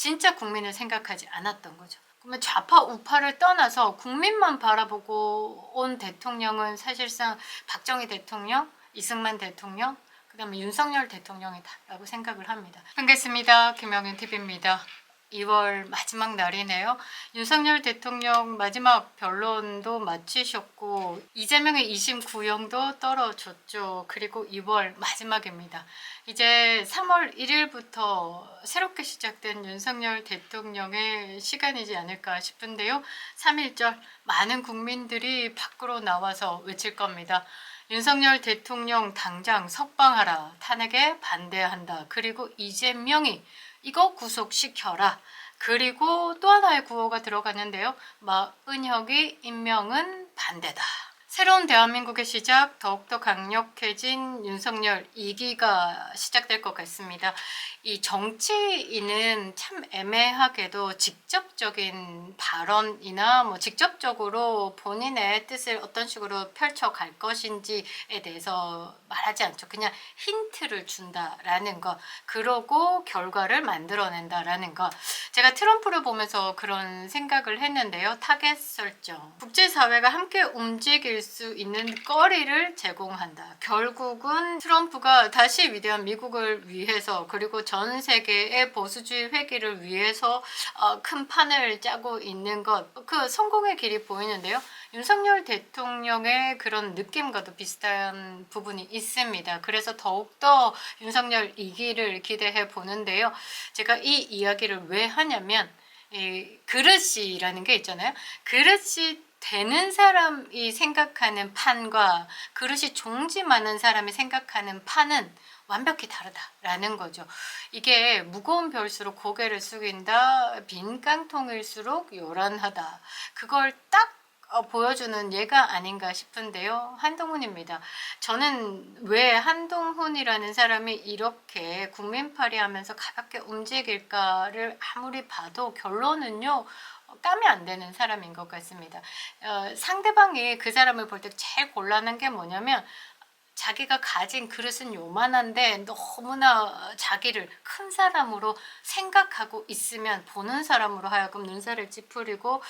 진짜 국민을 생각하지 않았던 거죠. 그러면 좌파 우파를 떠나서 국민만 바라보고 온 대통령은 사실상 박정희 대통령, 이승만 대통령, 그 다음에 윤석열 대통령이다라고 생각을 합니다. 반갑습니다. 김영윤TV입니다. 2월 마지막 날이네요. 윤석열 대통령 마지막 변론도 마치셨고 이재명의 2심 구형도 떨어졌죠. 그리고 2월 마지막입니다. 이제 3월 1일부터 새롭게 시작된 윤석열 대통령의 시간이지 않을까 싶은데요. 3.1절 많은 국민들이 밖으로 나와서 외칠 겁니다. 윤석열 대통령 당장 석방하라. 탄핵에 반대한다. 그리고 이재명이 이거 구속시켜라. 그리고 또 하나의 구호가 들어갔는데요. 마은혁의 임명은 반대다. 새로운 대한민국의 시작, 더욱더 강력해진 윤석열 2기가 시작될 것 같습니다. 이 정치인은 참 애매하게도 직접적인 발언이나 직접적으로 본인의 뜻을 어떤 식으로 펼쳐갈 것인지에 대해서 말하지 않죠. 그냥 힌트를 준다라는 것, 그러고 결과를 만들어낸다라는 것. 제가 트럼프를 보면서 그런 생각을 했는데요. 타겟 설정. 국제사회가 함께 움직일 수 있는 거리를 제공한다. 결국은 트럼프가 다시 위대한 미국을 위해서, 그리고 전 세계의 보수주의 회귀를 위해서 큰 판을 짜고 있는 것, 그 성공의 길이 보이는데요. 윤석열 대통령의 그런 느낌과도 비슷한 부분이 있습니다. 그래서 더욱더 윤석열 2기를 기대해 보는데요. 제가 이 이야기를 왜 하냐면, 이 그릇이라는 게 있잖아요. 그릇이 되는 사람이 생각하는 판과 그릇이 종지 많은 사람이 생각하는 판은 완벽히 다르다라는 거죠. 이게 무거운 별수록 고개를 숙인다, 빈 깡통일수록 요란하다. 그걸 딱 보여주는 예가 아닌가 싶은데요. 한동훈입니다. 저는 왜 한동훈이라는 사람이 이렇게 국민팔이 하면서 가볍게 움직일까를 아무리 봐도 결론은요. 땀이 안 되는 사람인 것 같습니다. 상대방이 그 사람을 볼 때 제일 곤란한 게 뭐냐면 자기가 가진 그릇은 요만한데 너무나 자기를 큰 사람으로 생각하고 있으면 보는 사람으로 하여금 눈살을 찌푸리고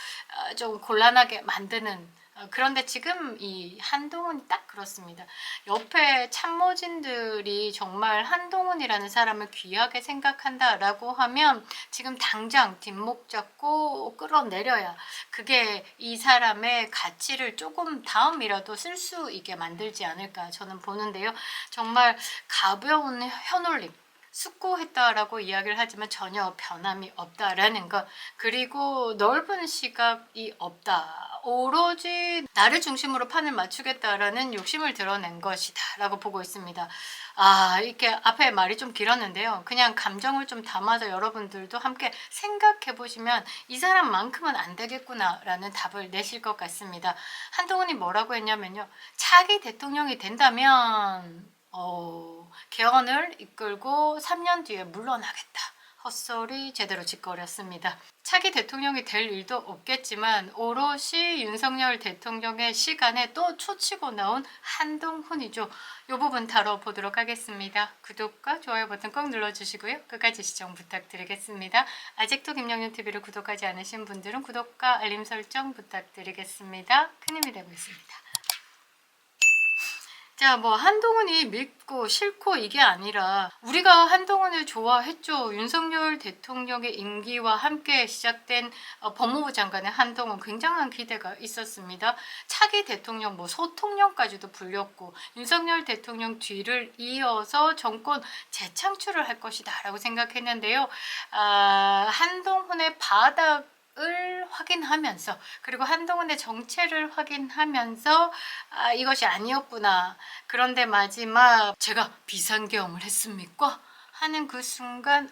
좀 곤란하게 만드는, 그런데 지금 이 한동훈이 딱 그렇습니다. 옆에 참모진들이 정말 한동훈이라는 사람을 귀하게 생각한다라고 하면 지금 당장 뒷목 잡고 끌어내려야 그게 이 사람의 가치를 조금 다음이라도 쓸 수 있게 만들지 않을까 저는 보는데요. 정말 가벼운 현올림, 숙고했다라고 이야기를 하지만 전혀 변함이 없다라는 것, 그리고 넓은 시각이 없다. 오로지 나를 중심으로 판을 맞추겠다라는 욕심을 드러낸 것이다 라고 보고 있습니다. 이렇게 앞에 말이 좀 길었는데요. 그냥 감정을 좀 담아서 여러분들도 함께 생각해 보시면 이 사람만큼은 안 되겠구나 라는 답을 내실 것 같습니다. 한동훈이 뭐라고 했냐면요. 차기 대통령이 된다면 개헌을 이끌고 3년 뒤에 물러나겠다. 헛소리 제대로 짓거렸습니다. 차기 대통령이 될 일도 없겠지만 오롯이 윤석열 대통령의 시간에 또 초치고 나온 한동훈이죠. 이 부분 다뤄보도록 하겠습니다. 구독과 좋아요 버튼 꼭 눌러주시고요. 끝까지 시청 부탁드리겠습니다. 아직도 김영윤TV를 구독하지 않으신 분들은 구독과 알림 설정 부탁드리겠습니다. 큰 힘이 되고 있습니다. 자, 한동훈이 믿고 싫고 이게 아니라 우리가 한동훈을 좋아했죠. 윤석열 대통령의 임기와 함께 시작된 법무부 장관의 한동훈, 굉장한 기대가 있었습니다. 차기 대통령 소통령까지도 불렸고 윤석열 대통령 뒤를 이어서 정권 재창출을 할 것이다 라고 생각했는데요. 한동훈의 바닥 을 확인하면서, 그리고 한동훈의 정체를 확인하면서 이것이 아니었구나. 그런데 마지막 제가 비상계엄을 했습니까? 하는 그 순간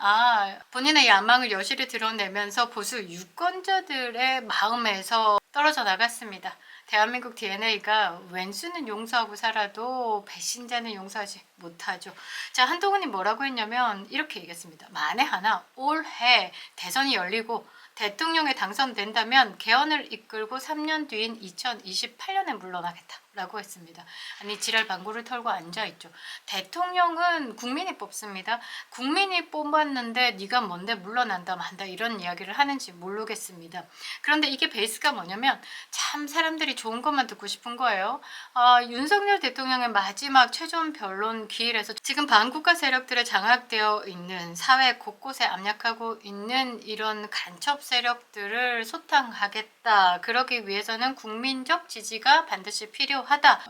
본인의 야망을 여실히 드러내면서 보수 유권자들의 마음에서 떨어져 나갔습니다. 대한민국 DNA가 왼수는 용서하고 살아도 배신자는 용서하지 못하죠. 자, 한동훈이 뭐라고 했냐면 이렇게 얘기했습니다. 만에 하나 올해 대선이 열리고 대통령에 당선된다면 개헌을 이끌고 3년 뒤인 2028년에 물러나겠다. 라고 했습니다. 아니 지랄 방구를 털고 앉아있죠. 대통령은 국민이 뽑습니다. 국민이 뽑았는데 네가 뭔데 물러난다 만다 이런 이야기를 하는지 모르겠습니다. 그런데 이게 베이스가 뭐냐면 참 사람들이 좋은 것만 듣고 싶은 거예요. 윤석열 대통령의 마지막 최종 변론 기일에서 지금 반국가 세력들에 장악되어 있는 사회 곳곳에 압력하고 있는 이런 간첩 세력들을 소탕하겠다. 그러기 위해서는 국민적 지지가 반드시 필요하다.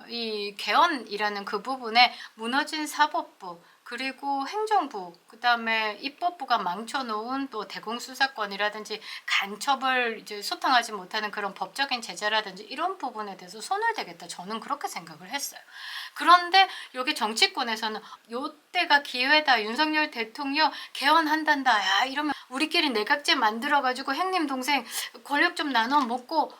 이 개헌이라는 그 부분에 무너진 사법부 그리고 행정부, 그 다음에 입법부가 망쳐놓은 또 대공수사권이라든지 간첩을 이제 소탕하지 못하는 그런 법적인 제재라든지 이런 부분에 대해서 손을 대겠다. 저는 그렇게 생각을 했어요. 그런데 여기 정치권에서는 요때가 기회다. 윤석열 대통령 개헌한단다. 야 이러면 우리끼리 내각제 만들어가지고 형님 동생 권력 좀 나눠 먹고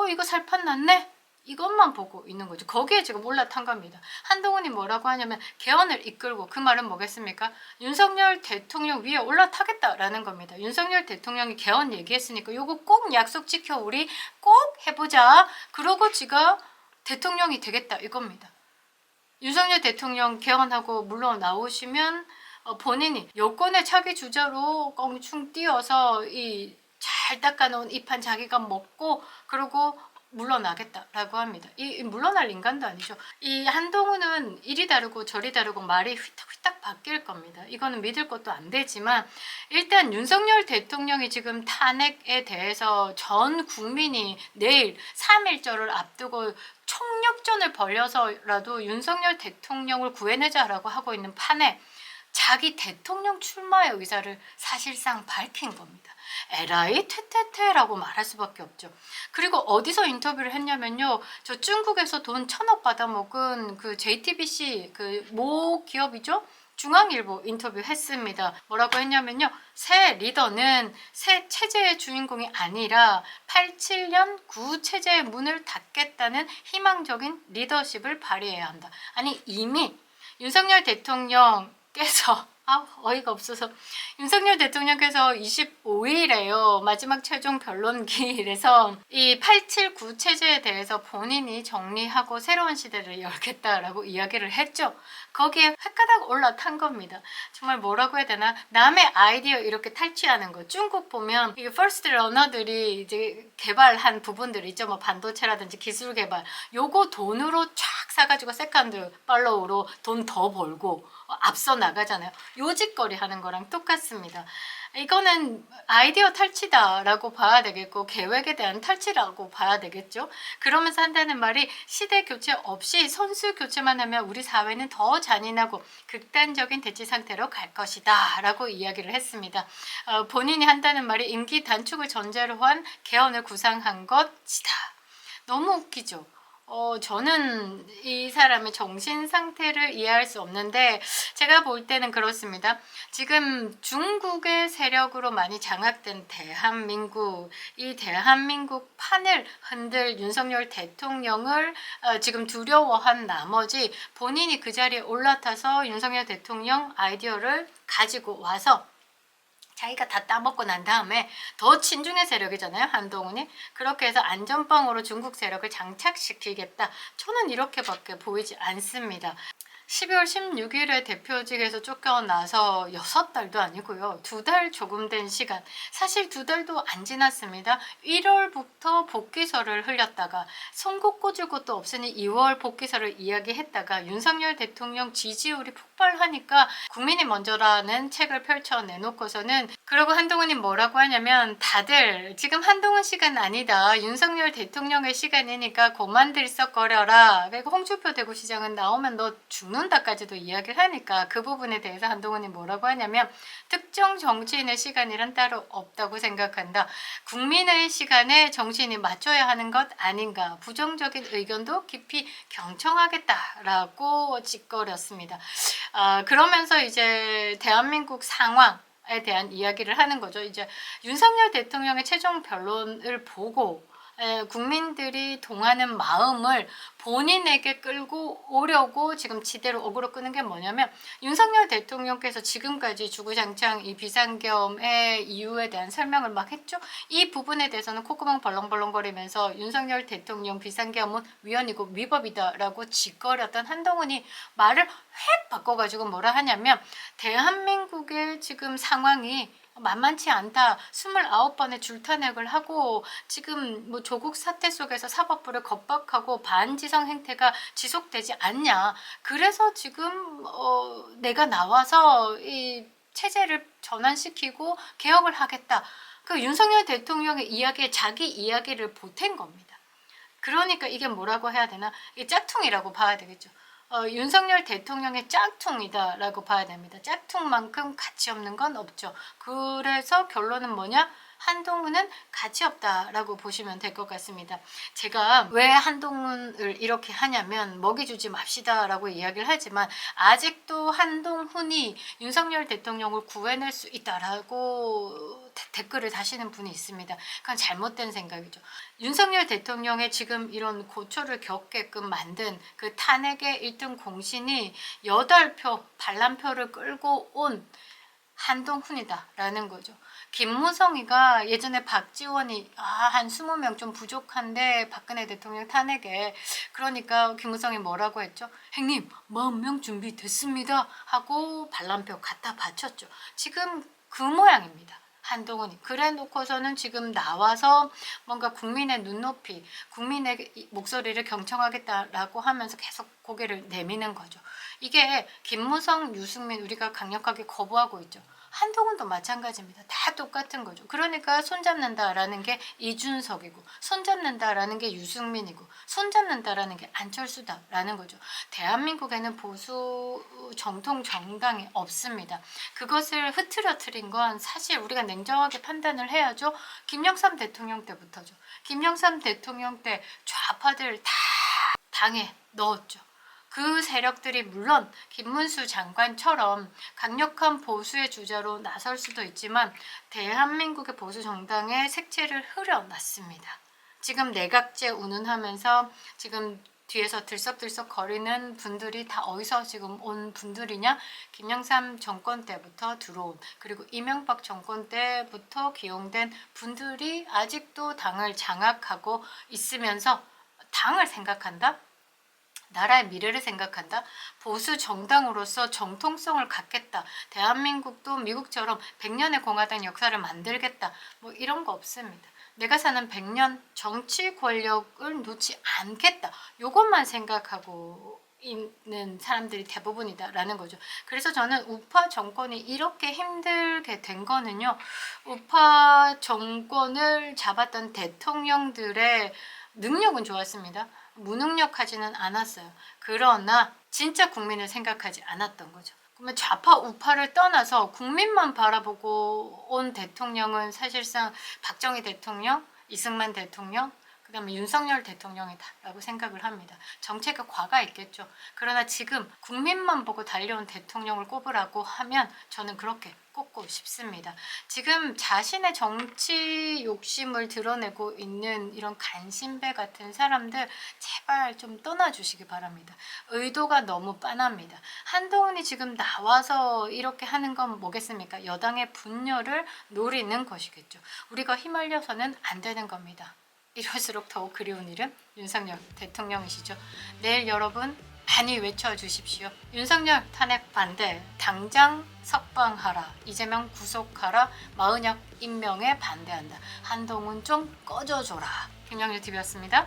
이거 살판 났네? 이것만 보고 있는 거죠. 거기에 지금 올라탄 겁니다. 한동훈이 뭐라고 하냐면 개헌을 이끌고 그 말은 뭐겠습니까? 윤석열 대통령 위에 올라타겠다라는 겁니다. 윤석열 대통령이 개헌 얘기했으니까 요거 꼭 약속 지켜 우리 꼭 해보자. 그러고 지가 대통령이 되겠다 이겁니다. 윤석열 대통령 개헌하고 물러나오시면 본인이 여권의 차기 주자로 껑충 뛰어서 이 잘 닦아놓은 이 판 자기가 먹고 그리고 물러나겠다라고 합니다. 이 물러날 인간도 아니죠. 이 한동훈은 이리 다르고 저리 다르고 말이 휘딱휘딱 바뀔 겁니다. 이거는 믿을 것도 안 되지만 일단 윤석열 대통령이 지금 탄핵에 대해서 전 국민이 내일 3.1절을 앞두고 총력전을 벌여서라도 윤석열 대통령을 구해내자라고 하고 있는 판에 자기 대통령 출마의 의사를 사실상 밝힌 겁니다. 에라이 퇴퇴퇴라고 말할 수밖에 없죠. 그리고 어디서 인터뷰를 했냐면요. 저 중국에서 돈 1,000억 받아먹은 그 JTBC 그 모 기업이죠. 중앙일보 인터뷰 했습니다. 뭐라고 했냐면요. 새 리더는 새 체제의 주인공이 아니라 87년 구체제의 문을 닫겠다는 희망적인 리더십을 발휘해야 한다. 아니 이미 윤석열 대통령께서 어이가 없어서 윤석열 대통령께서 25일에요. 마지막 최종 변론기일에서 이 879 체제에 대해서 본인이 정리하고 새로운 시대를 열겠다라고 이야기를 했죠. 거기에 획가닥 올라탄 겁니다. 정말 뭐라고 해야 되나? 남의 아이디어 이렇게 탈취하는 거. 중국 보면 이게 퍼스트 러너들이 이제 개발한 부분들 있죠. 뭐 반도체라든지 기술 개발. 요거 돈으로 쫙 사가지고 세컨드 팔로우로 돈 더 벌고 앞서 나가잖아요. 요짓거리 하는 거랑 똑같습니다. 이거는 아이디어 탈취다라고 봐야 되겠고 계획에 대한 탈취라고 봐야 되겠죠. 그러면서 한다는 말이 시대 교체 없이 선수 교체만 하면 우리 사회는 더 잔인하고 극단적인 대치 상태로 갈 것이다 라고 이야기를 했습니다. 본인이 한다는 말이 임기 단축을 전제로 한 개헌을 구상한 것이다. 너무 웃기죠. 저는 이 사람의 정신 상태를 이해할 수 없는데 제가 볼 때는 그렇습니다. 지금 중국의 세력으로 많이 장악된 대한민국, 이 대한민국 판을 흔들 윤석열 대통령을 지금 두려워한 나머지 본인이 그 자리에 올라타서 윤석열 대통령 아이디어를 가지고 와서 자기가 다 따먹고 난 다음에 더 친중의 세력이잖아요. 한동훈이. 그렇게 해서 안전빵으로 중국 세력을 장착시키겠다. 저는 이렇게밖에 보이지 않습니다. 12월 16일에 대표직에서 쫓겨나서 6달도 아니고요. 2달 조금 된 시간. 사실 2달도 안 지났습니다. 1월부터 복귀서를 흘렸다가 선거 꽂을 것도 없으니 2월 복귀서를 이야기했다가 윤석열 대통령 지지율이 폭발하니까 국민이 먼저라는 책을 펼쳐내놓고서는 그리고 한동훈이 뭐라고 하냐면 다들 지금 한동훈 시간 아니다. 윤석열 대통령의 시간이니까 그만 들썩거려라. 그리고 홍준표 대구시장은 나오면 너 죽는다까지도 이야기를 하니까 그 부분에 대해서 한동훈이 뭐라고 하냐면 특정 정치인의 시간이란 따로 없다고 생각한다. 국민의 시간에 정치인이 맞춰야 하는 것 아닌가. 부정적인 의견도 깊이 경청하겠다라고 짓거렸습니다. 그러면서 이제 대한민국 상황에 대한 이야기를 하는 거죠. 이제 윤석열 대통령의 최종 변론을 보고 국민들이 동하는 마음을 본인에게 끌고 오려고 지금 지대로 어그로 끄는 게 뭐냐면, 윤석열 대통령께서 지금까지 주구장창 이 비상계엄의 이유에 대한 설명을 막 했죠. 이 부분에 대해서는 콧구멍 벌렁벌렁거리면서 윤석열 대통령 비상계엄은 위헌이고 위법이다라고 짓거렸던 한동훈이 말을 획 바꿔가지고 뭐라 하냐면, 대한민국의 지금 상황이 만만치 않다. 29번의 줄탄핵을 하고 지금 뭐 조국 사태 속에서 사법부를 겁박하고 반지성 행태가 지속되지 않냐. 그래서 지금 내가 나와서 이 체제를 전환시키고 개혁을 하겠다. 그 윤석열 대통령의 이야기에 자기 이야기를 보탠 겁니다. 그러니까 이게 뭐라고 해야 되나? 이 짝퉁이라고 봐야 되겠죠. 윤석열 대통령의 짝퉁이다라고 봐야 됩니다. 짝퉁만큼 가치 없는 건 없죠. 그래서 결론은 뭐냐? 한동훈은 가치 없다라고 보시면 될 것 같습니다. 제가 왜 한동훈을 이렇게 하냐면, 먹이 주지 맙시다라고 이야기를 하지만 아직도 한동훈이 윤석열 대통령을 구해낼 수 있다라고 댓글을 다시는 분이 있습니다. 그건 잘못된 생각이죠. 윤석열 대통령의 지금 이런 고초를 겪게끔 만든 그 탄핵의 1등 공신이 8표 반란표를 끌고 온 한동훈이다라는 거죠. 김무성이가 예전에 박지원이 한 20명 좀 부족한데 박근혜 대통령 탄핵에, 그러니까 김무성이 뭐라고 했죠? 형님 40명 준비됐습니다 하고 반란표 갖다 바쳤죠. 지금 그 모양입니다. 한동훈이. 그래 놓고서는 지금 나와서 뭔가 국민의 눈높이, 국민의 목소리를 경청하겠다라고 하면서 계속 고개를 내미는 거죠. 이게 김무성, 유승민 우리가 강력하게 거부하고 있죠. 한동훈도 마찬가지입니다. 다 똑같은 거죠. 그러니까 손잡는다라는 게 이준석이고, 손잡는다라는 게 유승민이고, 손잡는다라는 게 안철수다라는 거죠. 대한민국에는 보수 정통 정당이 없습니다. 그것을 흐트러뜨린 건 사실 우리가 냉정하게 판단을 해야죠. 김영삼 대통령 때부터죠. 김영삼 대통령 때 좌파들 다 당에 넣었죠. 그 세력들이 물론 김문수 장관처럼 강력한 보수의 주자로 나설 수도 있지만 대한민국의 보수 정당의 색채를 흐려놨습니다. 지금 내각제 운운하면서 지금 뒤에서 들썩들썩 거리는 분들이 다 어디서 지금 온 분들이냐? 김영삼 정권 때부터 들어온, 그리고 이명박 정권 때부터 기용된 분들이 아직도 당을 장악하고 있으면서 당을 생각한다? 나라의 미래를 생각한다. 보수 정당으로서 정통성을 갖겠다. 대한민국도 미국처럼 100년의 공화당 역사를 만들겠다. 뭐 이런 거 없습니다. 내가 사는 100년 정치 권력을 놓지 않겠다. 이것만 생각하고 있는 사람들이 대부분이다라는 거죠. 그래서 저는 우파 정권이 이렇게 힘들게 된 거는요, 우파 정권을 잡았던 대통령들의 능력은 좋았습니다. 무능력하지는 않았어요. 그러나 진짜 국민을 생각하지 않았던 거죠. 그러면 좌파 우파를 떠나서 국민만 바라보고 온 대통령은 사실상 박정희 대통령, 이승만 대통령, 그 다음에 윤석열 대통령이다라고 생각을 합니다. 정책에 과가 있겠죠. 그러나 지금 국민만 보고 달려온 대통령을 꼽으라고 하면 저는 그렇게 꼽고 싶습니다. 지금 자신의 정치 욕심을 드러내고 있는 이런 간신배 같은 사람들 제발 좀 떠나주시기 바랍니다. 의도가 너무 빤합니다. 한동훈이 지금 나와서 이렇게 하는 건 뭐겠습니까? 여당의 분열을 노리는 것이겠죠. 우리가 휘말려서는 안 되는 겁니다. 이럴수록 더욱 그리운 이름 윤석열 대통령이시죠. 내일 여러분 많이 외쳐주십시오. 윤석열 탄핵 반대, 당장 석방하라, 이재명 구속하라, 마은혁 임명에 반대한다. 한동훈 좀 꺼져줘라. 김영일 TV였습니다.